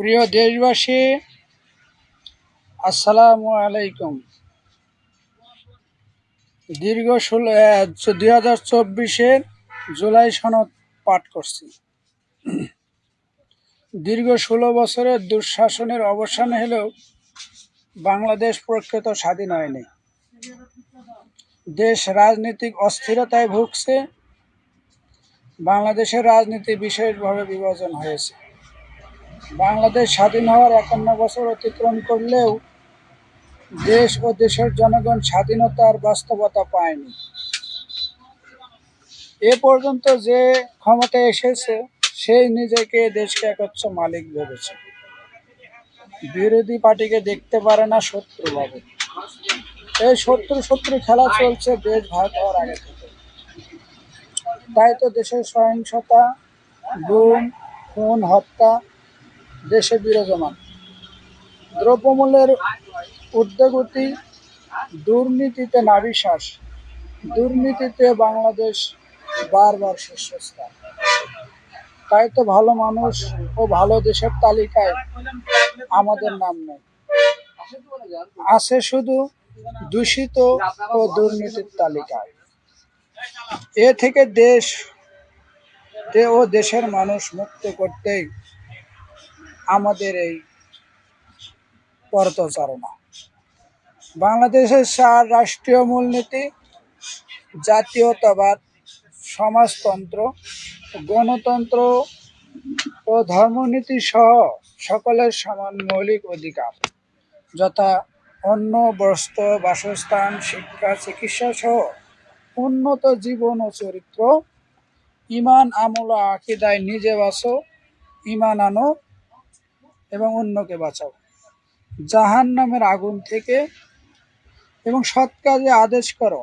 প্রিয় দেশবাসী, আসসালামু আলাইকুম। দীর্ঘ 2024-এর জুলাই সনদ পাঠ করছি। দীর্ঘ 16 বছরের দুঃশাসনের অবসান হলেও বাংলাদেশ প্রকৃত স্বাধীন হয়নি। দেশ রাজনৈতিক অস্থিরতায় ভুগছে। বাংলাদেশের রাজনীতি বিশেষভাবে বিভাজন হয়েছে। বাংলাদেশ স্বাধীন হওয়ার 51 বছর অতিক্রম করলেও দেশ ও দেশের জনগণ স্বাধীনতার বাস্তবতা পায়নি। এ পর্যন্ত যে ক্ষমতায় এসেছে সেই নিজেকে দেশকে একচ্ছ মালিক ভেবেছে। বিরোধী পার্টিকে দেখতে পারে না, শত্রু ভাবে। এই শত্রু খেলা চলছে দেশ ভাগ হওয়ার আগে থেকে। তাই তো দেশের সহিংসতা, গুম, খুন, হত্যা দেশে বিরাজমান। দ্রব্যমূল্যের ঊর্ধ্বগতি, দুর্নীতিতে নাভিশ্বাস। দুর্নীতিতে বাংলাদেশ বারবার শীর্ষস্থান। তাই তো ভালো মানুষ ও ভালো দেশের তালিকায় আমাদের নাম নেই, আছে শুধু দূষিত ও দুর্নীতির তালিকায়। এ থেকে দেশ ও দেশের মানুষ মুক্ত করতেই আমাদের এই পথচারণা। বাংলাদেশের 4 রাষ্ট্রীয় মূলনীতি: জাতীয়তাবাদ, সমাজতন্ত্র, গণতন্ত্র ও ধর্মনীতি সহ সকলের সমান মৌলিক অধিকার, যথা অন্ন, বস্ত্র, বাসস্থান, শিক্ষা, চিকিৎসা সহ উন্নত জীবন ও চরিত্র। ঈমান, আমল ও আকীদায় নিজে বাঁচো, ঈমান আনো এবং অন্যকে বাঁচাও জাহান্নামের আগুন থেকে, এবং সৎ কাজে আদেশ করো,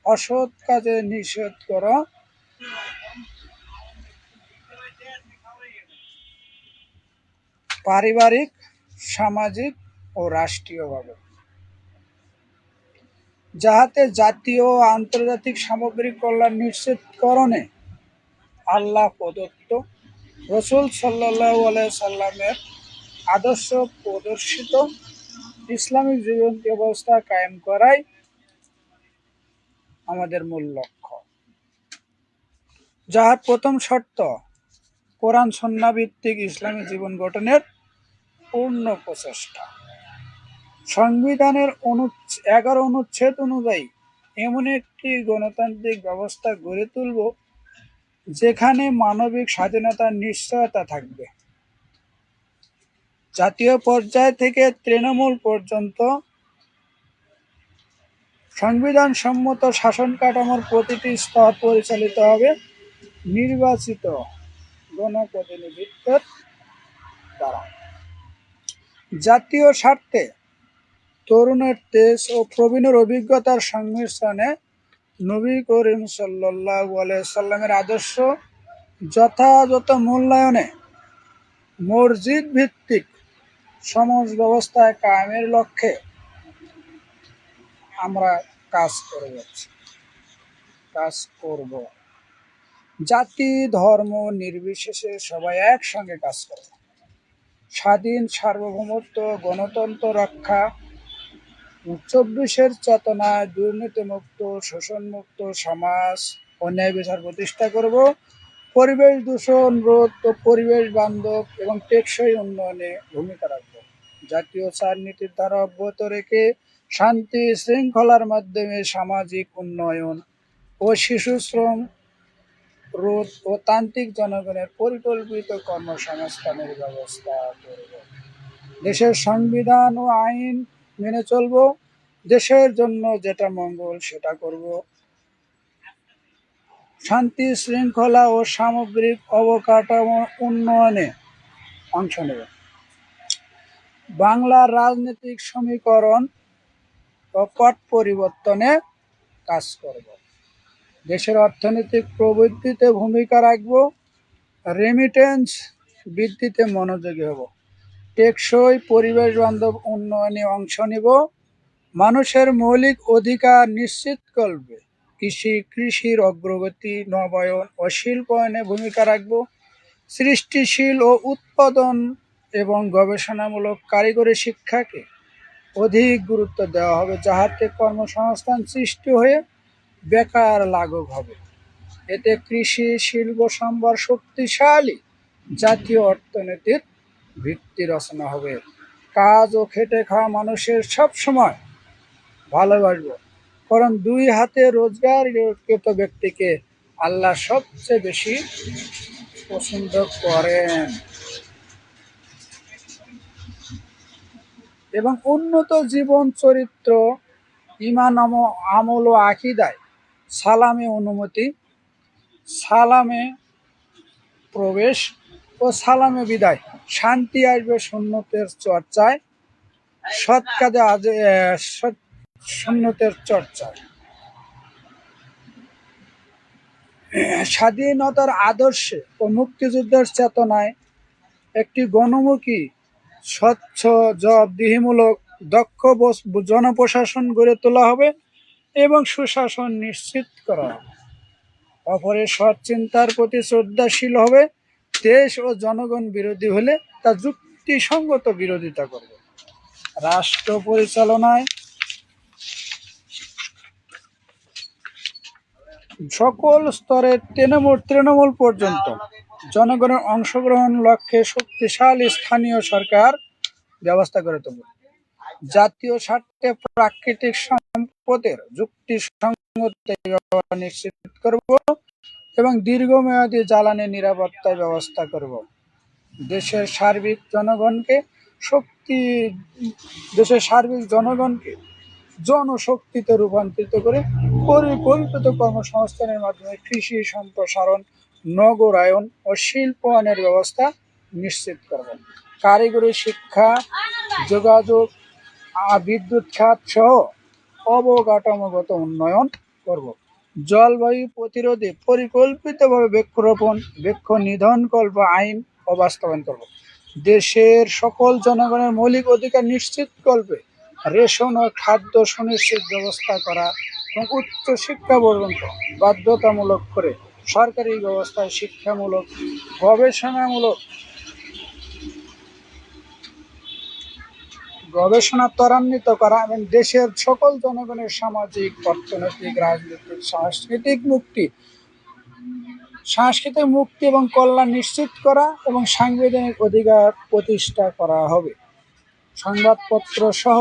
অসৎ কাজে নিষেধ করো। পারিবারিক, সামাজিক ও রাষ্ট্রীয়ভাবে, যাহাতে জাতীয় ও আন্তর্জাতিক সামগ্রিক কল্যাণ নিশ্চিতকরণে আল্লাহ প্রদত্ত রাসূল সাল্লাল্লাহু আলাইহি সাল্লামের আদর্শ প্রদর্শিত ইসলামিক জীবন ব্যবস্থা কায়েম করাই আমাদের মূল লক্ষ্য, যার প্রথম শর্ত কোরআন সুন্নাহ ভিত্তিক ইসলামী জীবন গঠনের পূর্ণ প্রচেষ্টা। সংবিধানের 11 অনুচ্ছেদ অনুযায়ী এমন একটি গণতান্ত্রিক ব্যবস্থা গড়ে তুলব যেখানে মানবিক স্বাধীনতার নিশ্চয়তা থাকবে। জাতীয় পর্যায় থেকে তৃণমূল পর্যন্ত সংবিধানসম্মত শাসন কাঠামোর প্রতিটি স্তর পরিচালিত হবে নির্বাচিত গণপ্রতিনিধিত্বের দ্বারা। জাতীয় স্বার্থে তরুণের তেজ ও প্রবীণের অভিজ্ঞতার সংমিশ্রণে নবী করিম সাল্লাল্লাহু আলাইহি সাল্লামের আদর্শ যথাযথ মূল্যায়নে মসজিদ ভিত্তিক সমাজ ব্যবস্থা কায়েমের লক্ষ্যে আমরা কাজ করব। জাতি ধর্ম নির্বিশেষে সবাই একসঙ্গে কাজ করব। স্বাধীন সার্বভৌমত্ব, গণতন্ত্র রক্ষা, 24-এর চেতনায় দুর্নীতিমুক্ত, শোষণমুক্ত সমাজ ও ন্যায় বিচার প্রতিষ্ঠা করব। পরিবেশ দূষণ রোধ ও পরিবেশ বান্ধব এবং টেকসই উন্নয়নে ভূমিকা রাখব। জাতীয় 4 নীতির ধারা অব্যাহত রেখে শান্তি শৃঙ্খলার মাধ্যমে সামাজিক উন্নয়ন ও শিশু শ্রম রোধ ও তান্ত্রিক জনগণের পরিকল্পিত কর্মসংস্থানের ব্যবস্থা করব। দেশের সংবিধান ও আইন মেনে চলব। দেশের জন্য যেটা মঙ্গল সেটা করব। শান্তি শৃঙ্খলা ও সামগ্রিক অবকাঠামো উন্নয়নে অংশ নেব। বাংলার রাজনৈতিক সমীকরণ ও পট পরিবর্তনে কাজ করব। দেশের অর্থনৈতিক প্রবৃদ্ধিতে ভূমিকা রাখব। রেমিটেন্স বৃদ্ধিতে মনোযোগী হব। টেকসই পরিবেশ বান্ধব উন্নয়নে অংশ নিব। মানুষের মৌলিক অধিকার নিশ্চিত করবে। কৃষির অগ্রগতি, নবায়ন ও শিল্পায়নে ভূমিকা রাখব। সৃষ্টিশীল ও উৎপাদন এবং গবেষণামূলক কারিগরি শিক্ষাকে অধিক গুরুত্ব দেওয়া হবে, যাহাতে কর্মসংস্থান সৃষ্টি হয়ে বেকার লাঘব হবে। এতে কৃষি শিল্প সম্ভার শক্তিশালী জাতীয় অর্থনীতির ভিত্তি রচনা হবে। কাজ ও খেটে খাওয়া মানুষের সব সময় ভালোবাসবো, কারণ দুই হাতে রোজগারকৃত ব্যক্তিকে আল্লাহ সবচেয়ে বেশি পছন্দ করেন। এবং উন্নত জীবন চরিত্র, ইমান, আমল ও আকীদায় সালামে অনুমতি, সালামে প্রবেশ ও সালামে বিদায়। শান্তি আসবে সুন্নতের চর্চায়, সৎ কাজে সুন্নতের চর্চায়। স্বাধীনতার আদর্শে ও মুক্তিযুদ্ধের চেতনায় একটি গণমুখী, স্বচ্ছ, জবাবদিহিমূলক, দক্ষ জনপ্রশাসন গড়ে তোলা হবে এবং সুশাসন নিশ্চিত করা হবে। অপরের সৎ চিন্তার প্রতি শ্রদ্ধাশীল হবে। দেশ ও জনগণ বিরোধী হলে তা যুক্তিসঙ্গত বিরোধিতা করবে। রাষ্ট্র পরিচালনায় সকল স্তরের তৃণমূল পর্যন্ত জনগণের অংশগ্রহণ লক্ষ্যে শক্তিশালী স্থানীয় সরকার ব্যবস্থা গড়ে তুলবে। জাতীয় স্বার্থে প্রাকৃতিক সম্পদের যুক্তিসঙ্গত ব্যবহার নিশ্চিত করব এবং দীর্ঘমেয়াদী জ্বালানি নিরাপত্তার ব্যবস্থা করব। দেশের সার্বিক জনগণকে জনশক্তিতে রূপান্তরিত করে পরিকল্পিত কর্মসংস্থানের মাধ্যমে কৃষি সম্প্রসারণ, নগরায়ন ও শিল্পায়নের ব্যবস্থা নিশ্চিত করব। কারিগরি শিক্ষা, যোগাযোগ, বিদ্যুৎ খাত সহ অবকাঠামোগত উন্নয়ন করব। জলবায়ু প্রতিরোধে পরিকল্পিতভাবে বৃক্ষরোপণ, বৃক্ষ নিধনকল্প আইন বাস্তবায়ন করব। দেশের সকল জনগণের মৌলিক অধিকার নিশ্চিত করবে রেশন ও খাদ্য সুনিশ্চিত ব্যবস্থা করা এবং উচ্চ শিক্ষা পর্যন্ত বাধ্যতামূলক করে সরকারি ব্যবস্থায় শিক্ষামূলক, গবেষণা ত্বরান্বিত করা এবং দেশের সকল জনগণের সামাজিক, অর্থনৈতিক, রাজনৈতিক, সাংস্কৃতিক মুক্তি এবং কল্যাণ নিশ্চিত করা এবং সাংবিধানিক অধিকার প্রতিষ্ঠা করা হবে। সংবাদপত্র সহ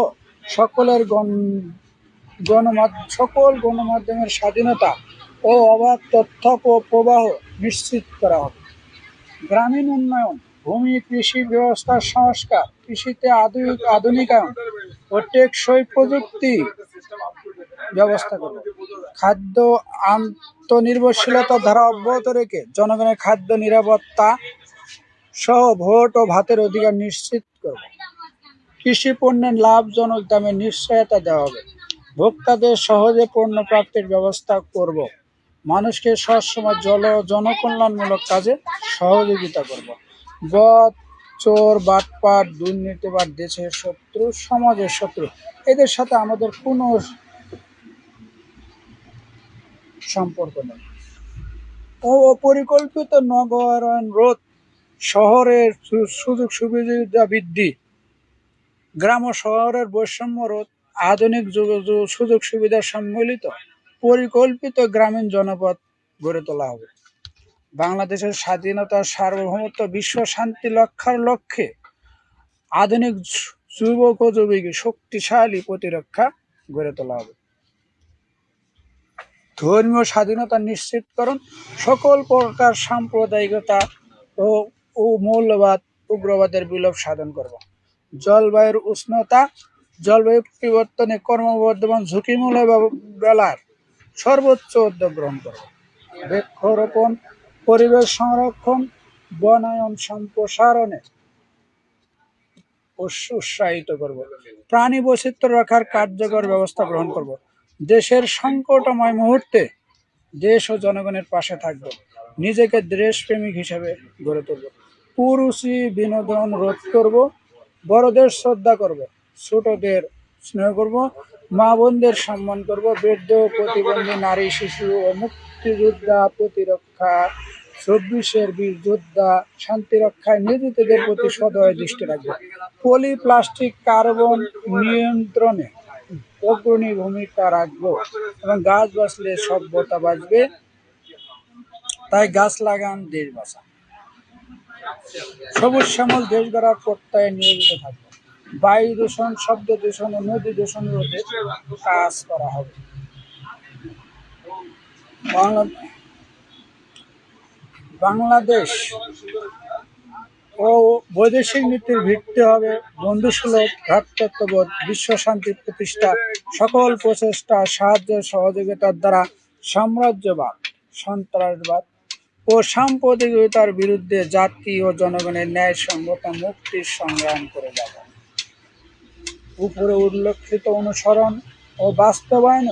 সকল গণমাধ্যমের স্বাধীনতা ও অবাধ তথ্য প্রবাহ নিশ্চিত করা হবে। গ্রামীণ উন্নয়ন, ভূমি কৃষি ব্যবস্থার সংস্কার, কৃষিতে আধুনিকায়ন ও টেকসই প্রযুক্তি ব্যবস্থা করব। খাদ্য আত্মনির্ভরশীলতার ধারা অব্যাহত রেখে জনগণের খাদ্য নিরাপত্তা সহ ভোট ও ভাতের অধিকার নিশ্চিত করব। কৃষি পণ্যের লাভজনক দামে নিশ্চয়তা দেওয়া হবে। ভোক্তাদের সহজে পণ্য প্রাপ্তির ব্যবস্থা করব। মানুষকে সবসময় জনকল্যাণমূলক কাজে সহযোগিতা করব। বদ, চোর, বাটপার, দুর্নীতিবাদ দেশের শত্রু, সমাজের শত্রু, এদের সাথে আমাদের কোনো সম্পর্ক নেই। পরিকল্পিত নগরায়ন রোধ, শহরের সুযোগ সুবিধা বৃদ্ধি, গ্রাম ও শহরের বৈষম্য রোধ, আধুনিক সুযোগ সুবিধা সম্মিলিত পরিকল্পিত গ্রামীণ জনপদ গড়ে তোলা হবে। বাংলাদেশের স্বাধীনতা, সার্বভৌমত্ব, বিশ্ব শান্তি রক্ষার লক্ষ্যে আধুনিক যুগোপযোগী শক্তিশালী প্রতিরক্ষা গড়ে তোলা হবে। ধর্মীয় স্বাধীনতা নিশ্চিতকরণ, সকল প্রকার সাম্প্রদায়িকতা ও মৌলবাদ, উগ্রবাদের বিলোপ সাধন করব। জলবায়ু পরিবর্তনে ক্রমবর্ধমান ঝুঁকিমূলক বেলার সর্বোচ্চ উদ্যোগ গ্রহণ করব। বৃক্ষরোপণ, পরিবেশ সংরক্ষণ, বনায়ন সম্প্রসারণে উৎসাহিত করব। প্রাণী বৈচিত্র্য রক্ষার কার্যকর ব্যবস্থা গ্রহণ করব। দেশের সংকটময় মুহূর্তে দেশ ও জনগণের পাশে থাকব। নিজেকে দেশপ্রেমিক হিসেবে গড়ে তুলব। পুরুষি বিনোদন রোধ করব। বড়দের শ্রদ্ধা করব, ছোটদের স্নেহ করব, মা বোনদের সম্মান করব। বৃদ্ধ, প্রতিবন্ধী, নারী, শিশু ও মুক্তিযোদ্ধা, প্রতিরক্ষা চব্বিশের বীর যোদ্ধা শান্তি রক্ষায় নিয়োজিতদের প্রতি সদয় দৃষ্টি রাখবে। পলি প্লাস্টিক কার্বন নিয়ন্ত্রণে অগ্রণী ভূমিকা রাখবো এবং গাছ বাঁচলে সভ্যতা বাঁচবে। তাই গাছ লাগান, দেশ বাঁচান। সবুজ শ্যামল দেশ গড়ার প্রত্যয়ে নিয়োজিত থাকবে। বায়ু দূষণ, শব্দ দূষণ ও নদী দূষণ রোধে কাজ করা হবে। বাংলাদেশ ও বৈদেশিক নীতির ভিত্তি হবে বন্ধুসুলভ, ভ্রাতৃত্ববোধ, বিশ্ব শান্তি প্রতিষ্ঠা, সকল প্রচেষ্টা, সাহায্য সহযোগিতার দ্বারা সাম্রাজ্যবাদ, সন্ত্রাসবাদ ও সাম্প্রদায়িকতার বিরুদ্ধে জাতি ও জনগণের ন্যায়সঙ্গত মুক্তির সংগ্রাম করে যাব। উপরে উল্লেখিত অনুসরণ ও বাস্তবায়ন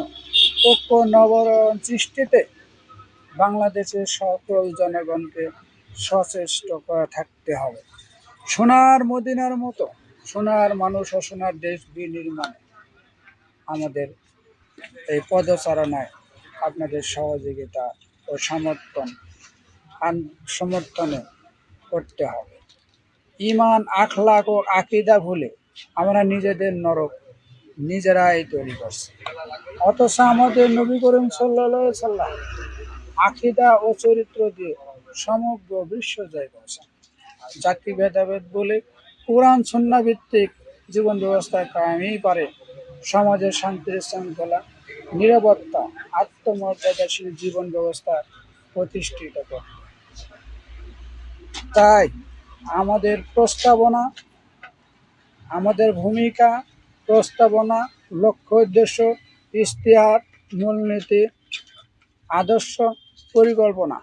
ঐক্য নবরণ সৃষ্টিতে বাংলাদেশের সকল জনগণকে সচেষ্ট করে থাকতে হবে। সোনার মদিনার মতো সোনার মানুষ ও সোনার দেশ বিনির্মাণে আমাদের এই পদচারণায় আপনাদের সহযোগিতা ও সমর্থনে করতে হবে। ঈমান, আখলাক ও আকীদা ভুলে আমরা নিজেদের নরক নিজেরাই তৈরি করছি। অথচ আমাদের নবী করিম সাল্লাল্লাহু আলাইহি সাল্লাম আকীদা ও চরিত্র দিয়ে সমগ্র বিশ্ব জয় করেছেন। জাতি ভেদাভেদ বলে কোরআন সুন্নাহ ভিত্তিক জীবন ব্যবস্থা কায়েমই পারে সমাজের শান্তি শৃঙ্খলা, নিরাপত্তা, আত্মমর্যাদাশীল জীবন ব্যবস্থা প্রতিষ্ঠিত করে। তাই আমাদের প্রস্তাবনা, আমাদের ভূমিকা, প্রস্তাবনা, লক্ষ্য উদ্দেশ্য, ইশতিহার, মূলনীতি, আদর্শ, পরিকল্পনা,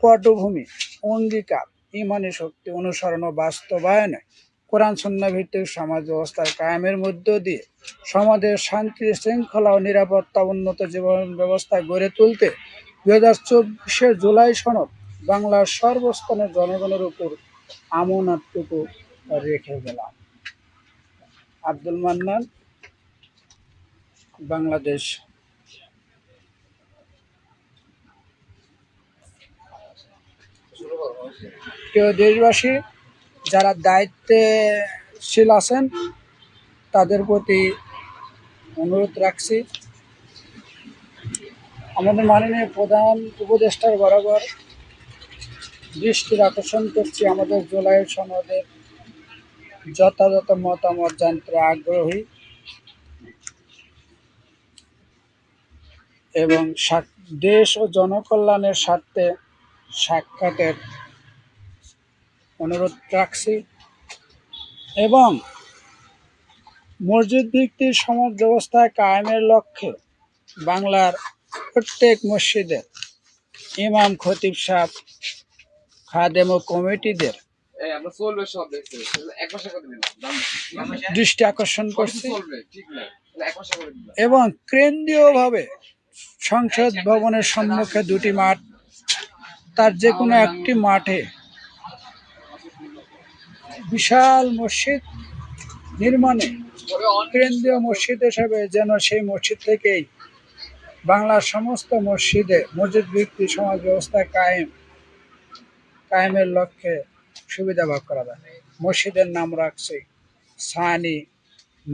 পটভূমি, অঙ্গীকার, ইমানি শক্তি অনুসরণ ও বাস্তবায়নে কোরআন সুন্নাহ ভিত্তিক সমাজ ব্যবস্থার কায়েমের মধ্য দিয়ে সমাজের শান্তি শৃঙ্খলা ও নিরাপত্তা উন্নত জীবন ব্যবস্থা গড়ে তুলতে 2024 জুলাই সনদ বাংলার সর্বস্তরের জনগণের উপর আমানতটুকু রেখে গেলাম। আব্দুল মান্নান, বাংলাদেশ। প্রিয় দেশবাসী, যারা দায়িত্বশীল আছেন তাদের প্রতি অনুরোধ রাখছি, আমাদের মাননীয় প্রধান উপদেষ্টার বরাবর দৃষ্টির আকর্ষণ করছি, আমাদের জুলাই সনদের যথাযথ মতামত জানতে আগ্রহী এবং দেশ ও জনকল্যাণের স্বার্থে সাক্ষাতের অনুরোধ রাখছি এবং মসজিদ ভিত্তিক সমাজ ব্যবস্থা কায়েমের লক্ষ্যে বাংলার প্রত্যেক মসজিদের ইমাম, খতিব সাহেব, খাদেম ও কমিটিদের দৃষ্টি আকর্ষণ করছি এবং কেন্দ্রীয়ভাবে সংসদ ভবনের সম্মুখে দুটি মাঠ, তার যে কোনো একটি মাঠে বিশাল মসজিদ নির্মাণে কেন্দ্রীয় মসজিদ হিসেবে যেন সেই মসজিদ থেকেই বাংলার সমস্ত মসজিদ ভিত্তিক সমাজ ব্যবস্থা কায়েমের লক্ষ্যে সুবিধা ভাগ করা যায়। মসজিদের নাম রাখছে সানি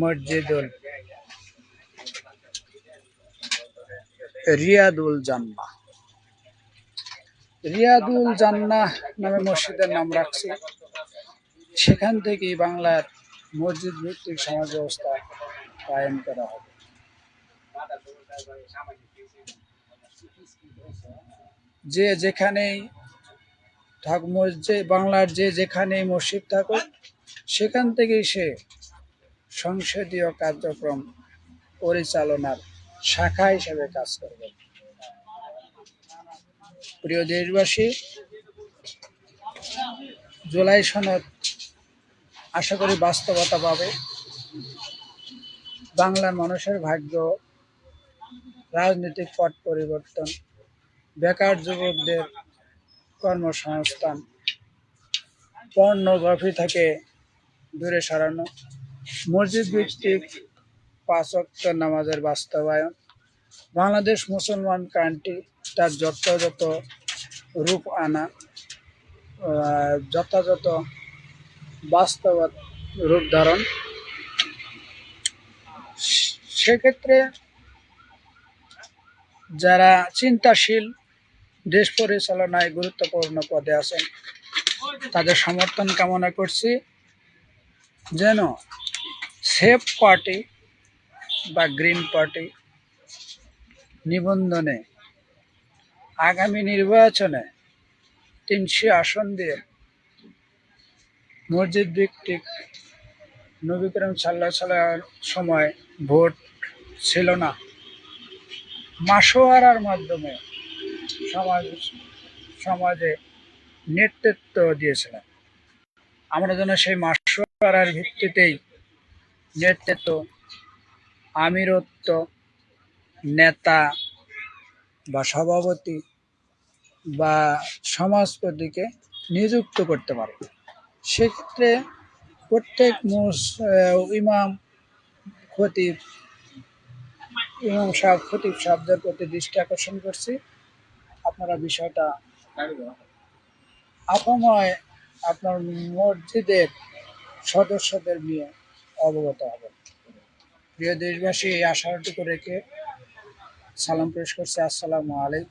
মসজিদুল রিয়াদুল জান্নাহ। রিয়াদুল জান্নাহ নামে মসজিদের নাম রাখছি। সেখান থেকেই বাংলার মসজিদ ভিত্তিক সমাজ ব্যবস্থা কায়েম করা হবে। যে যেখানেই বাংলার যে যেখানেই মসজিদ থাকুক সেখান থেকেই সে সংসদীয় কার্যক্রম পরিচালনার শাখা হিসেবে কাজ করবে। প্রিয় দেশবাসী, জুলাই সনদ আশা করি বাস্তবতা পাবে। বাংলার মানুষের ভাগ্য, রাজনৈতিক পট পরিবর্তন, বেকার যুবকদের কর্মসংস্থান, পর্নোগ্রাফি থেকে দূরে সরানো, মসজিদ ভিত্তিক 5 ওয়াক্ত নামাজের বাস্তবায়ন, বাংলাদেশ মুসলমান কান্ট্রি তার যথাযথ রূপ আনা, যথাযথ বাস্তব রূপ ধারণ। সেক্ষেত্রে যারা চিন্তাশীল, দেশ পরিচালনায় গুরুত্বপূর্ণ পদে আছেন, তাদের সমর্থন কামনা করছি, যেন সেফ পার্টি বা গ্রিন পার্টি নিবন্ধনে আগামী নির্বাচনে ৩০০ আসন দিয়ে মসজিদ ভিত্তিক, নবী করিম সাল্লাল্লাহু আলাইহি ওয়াসাল্লামের সময় ভোট ছিল না, মাসোয়ারার মাধ্যমে সমাজে নেতৃত্ব দিয়েছিলেন। আমরা যেন সেই মাসোয়ারার ভিত্তিতেই নেতৃত্ব, আমিরত্ব, নেতা বা সভাপতি বা সমাজপতিকে নিযুক্ত করতে পারে। সেক্ষেত্রে প্রত্যেক ইমাম, খতিব, খতিব সাহেবদের প্রতি দৃষ্টি আকর্ষণ করছি, আপনারা বিষয়টা আপাময় আপনার মসজিদের সদস্যদের নিয়ে অবগত হবেন। প্রিয় দেশবাসী, এই আশাটুকু রেখে সালাম পেশ করছি। আসসালামু আলাইকুম।